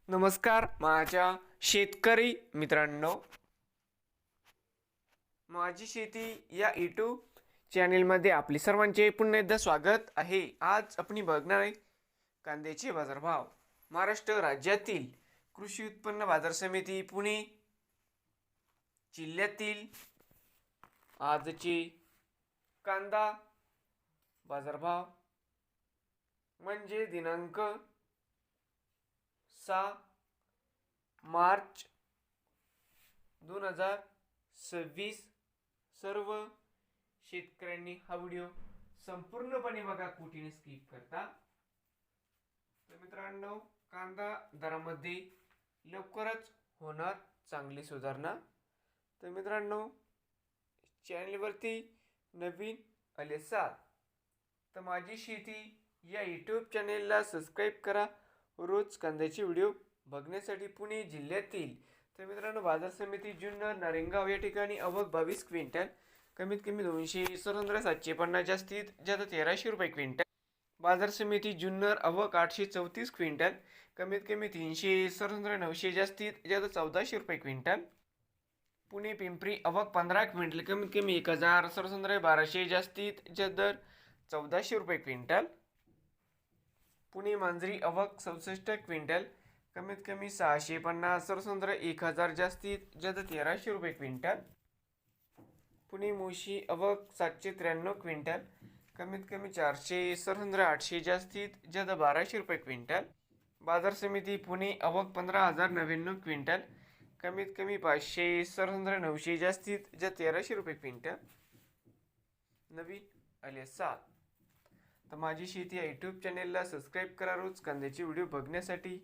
नमस्कार माझ्या शेतकरी मित्रांनो, माझी शेती या यूट्यूब चॅनेलमध्ये आपले सर्वांचे पुन्हा एकदा स्वागत आहे। आज आपण बघणार आहे कांद्याचे बाजारभाव। महाराष्ट्र राज्यातील कृषी उत्पन्न बाजार समिती पुणे जिल्ह्यातील आजचे कांदा बाजारभाव म्हणजे दिनांक 6 मार्च 2026। सर्व शेतकऱ्यांनी हा व्हिडिओ संपूर्णपणे बघा, कुठेही स्किप करता। तर मित्रांनो, कांदा दरामध्ये लवकरच होणार चांगली सुधारणा। तर मित्रांनो, चॅनलवरती नवीन आले असाल तर माझी शेती या यूट्यूब चॅनेलला सबस्क्राईब करा रोज कांद्याचे व्हिडिओ बघण्यासाठी। पुणे जिल्ह्यातील तर मित्रांनो, बाजार समिती जुन्नर नारेंगाव या ठिकाणी आवक 22 क्विंटल, कमीत कमी 21750, जास्तीत जास्त 1300 रुपये क्विंटल। बाजार समिती जुन्नर आवक 834 क्विंटल, कमीत कमी 300 जास्तीत जास्त 1400 रुपये क्विंटल। पुणे पिंपरी आवक 15 क्विंटल, कमीत कमी 1000 जास्तीत जास्त 1400 रुपये क्विंटल। पुणे मांजरी आवक 66 क्विंटल, कमीत कमी 650 1000 जास्तीत जास्त 1300 रुपये क्विंटल। पुणे मोशी आवक 793 क्विंटल, कमीत कमी 400 जास्तीत जास्त 1200 रुपये क्विंटल। बाजार समिती पुणे आवक 15099 क्विंटल, कमीत कमी 500 जास्तीत जास्त 1300 रुपये क्विंटल। नवीन आले असाल तर माझी शेती या यूट्यूब चॅनेलला सबस्क्राईब करा रोज कांद्याचे व्हिडिओ बघण्यासाठी।